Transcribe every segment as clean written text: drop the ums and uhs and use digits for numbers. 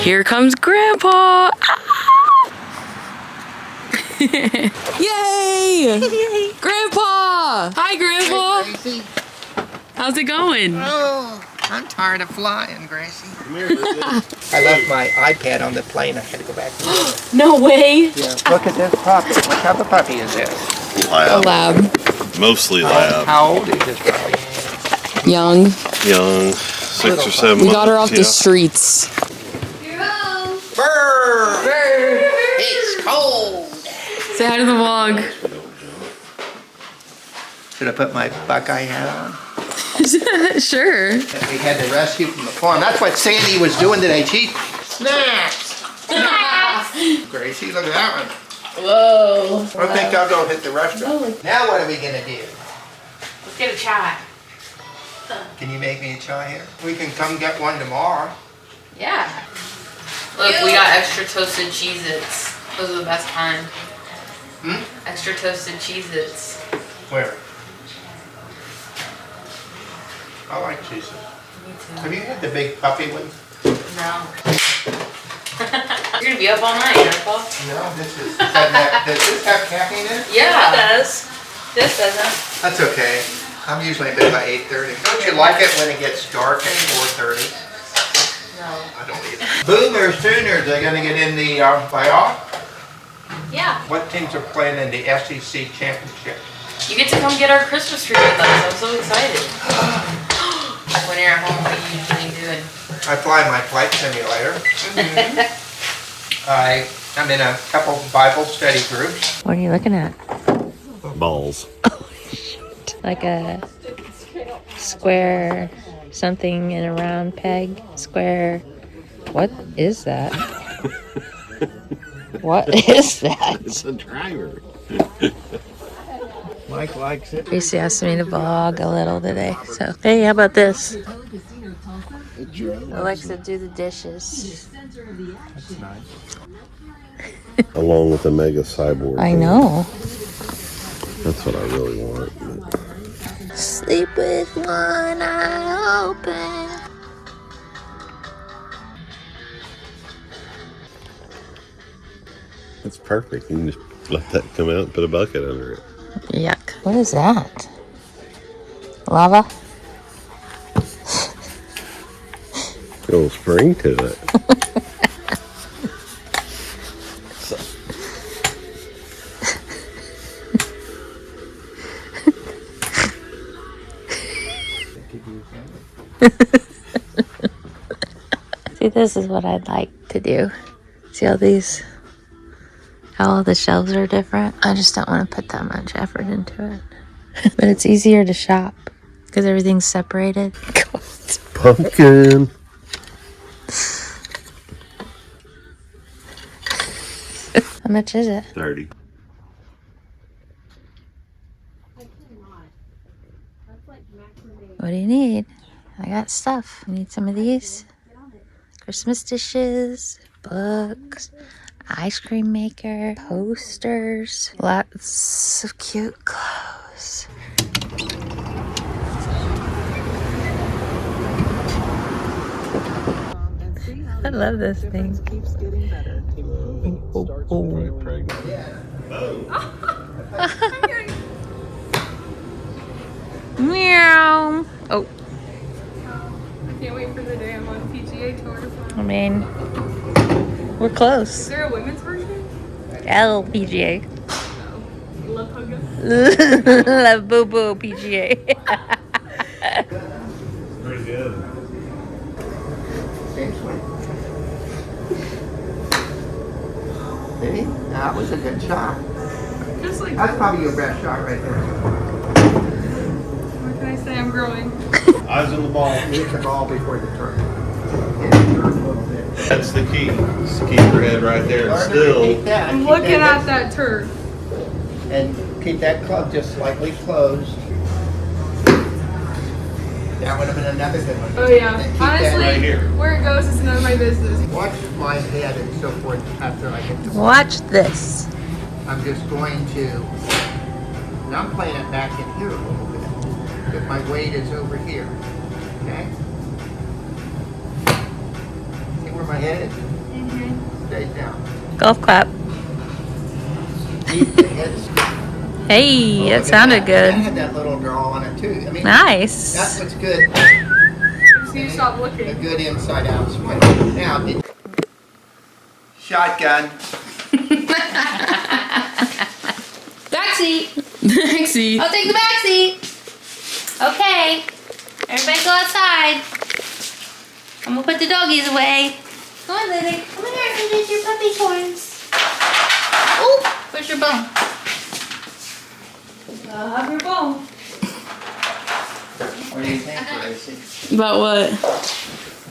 Here comes Grandpa! Yay! Grandpa! Hi, Grandpa! Hey, Gracie. How's it going? Oh, I'm tired of flying, Gracie. I left my iPad on the plane. I had to go back to it. No way! Yeah. Look at this puppy. What type of puppy is this? A lab. Mostly lab. How old is this puppy? Young. Young, 6 or 7 We got her off months, the streets. Brr! Brr! It's cold. Say hi to the vlog. Should I put my Buckeye hat on? Sure. We had to rescue from the farm. That's what Sandy was doing today. She snacks. Gracie, look at that one. Whoa. I think I'll go hit the restaurant. Now what are we gonna do? Let's get a chai. Can you make me a chai here? We can come get one tomorrow. Yeah. Look, we got extra toasted Cheez-Its. Those are the best kind. Extra toasted Cheez-Its. Where? I like cheeses. Me too. Have you had the big puppy ones? No. You're gonna be up all night, Grandpa. No, does this have caffeine in it? Yeah, it does. This doesn't. That's okay. I'm usually in bed by 8:30. Don't you like it when it gets dark at 4:30? No. I don't either. Boomers, Sooners, they're gonna get in the playoff? Yeah. What teams are playing in the SEC championship? You get to come get our Christmas tree with us. I'm so excited. When you're at home, what are you usually doing? I fly my flight simulator. I'm in a couple Bible study groups. What are you looking at? Balls. Like a square something in a round peg? Square. What is that? What is that? It's a driver. Mike likes it. Gracie asked me to vlog a little today. So, hey, how about this? Alexa, do the dishes. That's nice. Along with the mega cyborg. I know. That's what I really want. Sleep with one eye open. It's perfect. You can just let that come out and put a bucket under it. Yuck. What is that? Lava? A little spring to it. See, this is what I'd like to do. See how all the shelves are different? I just don't want to put that much effort into it. But it's easier to shop because everything's separated. Pumpkin. How much is it? 30. What do you need? I got stuff. You need some of these? Christmas dishes, books, ice cream maker, posters, lots of cute clothes. I love this thing. Meow. Oh. I can't wait for the day I'm on PGA Tour. I mean, we're close. Is there a women's version? LPGA. Love Huga. Love Boo Boo PGA. Pretty good. See? That was a good shot. Just like, That's probably your best shot right there. what can I say? I'm growing. Eyes on the ball. Hit the ball before the turn. That's the key. Just keep your head right there and still. Keep that. I'm Keep looking that at that turd. And keep that club just slightly closed. That would have been another good one. Oh yeah. And keep that Honestly, right here. where it goes is none of my business. Watch my head and so forth after I get to Watch this. I'm just going to, and I'm playing it back in here a little bit. If my weight is over here, okay? See where my head is? Mm-hmm. Stay down. Golf clap. Keep the head straight. Hey, Oh, that look at sounded that. good. That had that little draw on it too. I mean, Nice. that's what's good. So you stop A looking. good inside out swing. Now, shotgun. Backseat. Backseat. I'll take the back seat. Okay. Everybody go outside. I'm gonna put the doggies away. Come on, Lily. Come here and get your puppy toys. Oh, where's your bone? I'll have your bone. What do you think, Gracie? About what?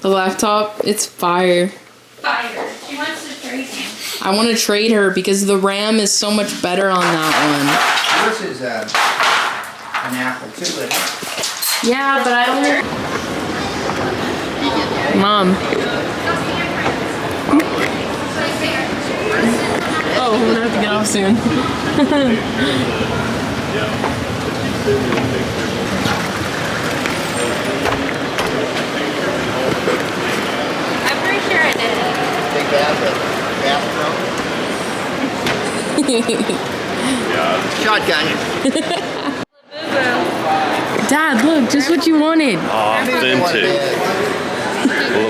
The laptop? It's fire. Fire. She wants to trade me. I want to trade her because the RAM is so much better on that Yours is an apple too, isn't it? one. Yeah, but I don't. Mom. Oh, I'm gonna have to get off soon. I'm pretty sure I did it. Big bathroom. Shotgun. Dad, look, just what you wanted. Authentic.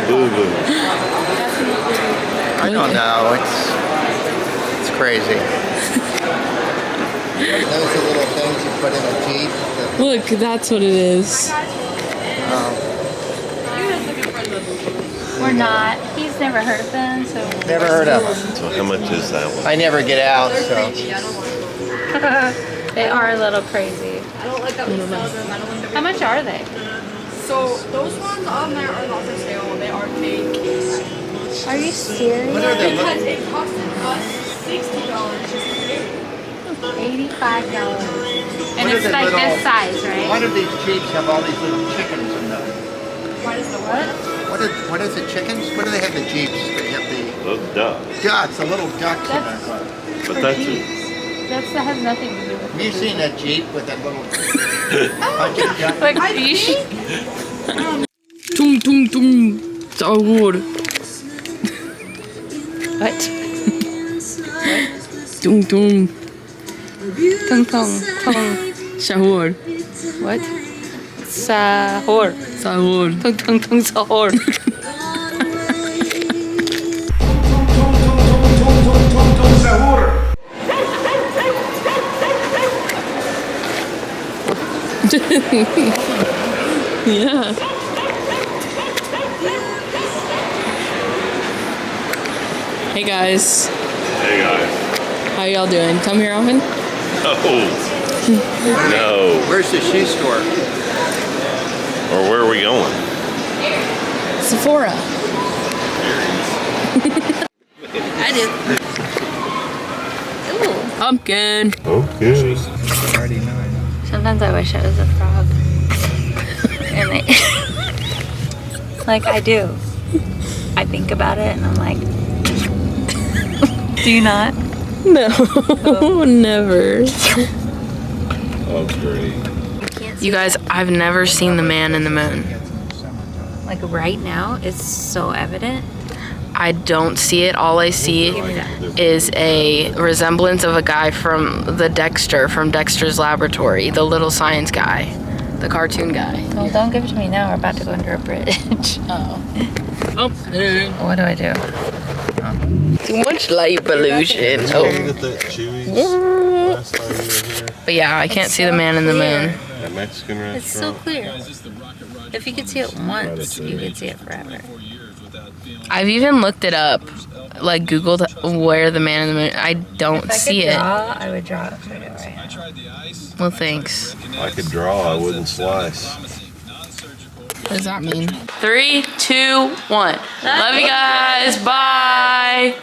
Boo-boo. I don't know. It's crazy. Those are little things you put in a Jeep. Look, that's what it is. We're not. He's never heard of them, so. Never heard of them. So how much is that one? I never get out, so. They are a little crazy. I don't like that we sell them. I don't like that. How much are they? So those ones on there are not for sale. They are fake. Are you serious? What are they? Because it costed us $60 just to pay. $85. And What are it's the like little- this size, Why right? do these Jeeps have all these little chickens in them? Why does the what? What is the chickens? What do they have the Jeeps? They have the Those ducks. ducks, the little ducks in That's- there. But that's it. That has nothing to do with Have you seen a Jeep with that little bunch of ducks? like fish. Tung tung tung. Sahur. What? Tung tung. Tung tung tung. Sahur. What? Sahur. Sahur. Tung tung tung sahur. Yeah. Hey guys, Hey guys. how y'all doing? Come here often? No. Where's the shoe store? Or where are we going? Sephora. I do. Ooh. Pumpkin. Okay. Sometimes I wish I was a frog. And like I do. I think about it and I'm like, do you not? No, never. Oh, great. You guys, I've never seen the man in the moon. Like right now, it's so evident. I don't see it. All I see is a resemblance of a guy from from Dexter's Laboratory, the little science guy, the cartoon guy. Well, don't give it to me now. We're about to go under a bridge. Oh. What do I do? Too much light pollution. Get that Chewy's last time you were here. But yeah, I can't see the man in the moon. That Mexican restaurant. It's so clear. If you could see it once, you could see it forever. I've even looked it up, like Googled where the man in the moon. I don't see it. I would draw it for you right now. Well, thanks. If I could draw, I wouldn't slice. What does that mean? 3, 2, 1. Love you guys. Bye.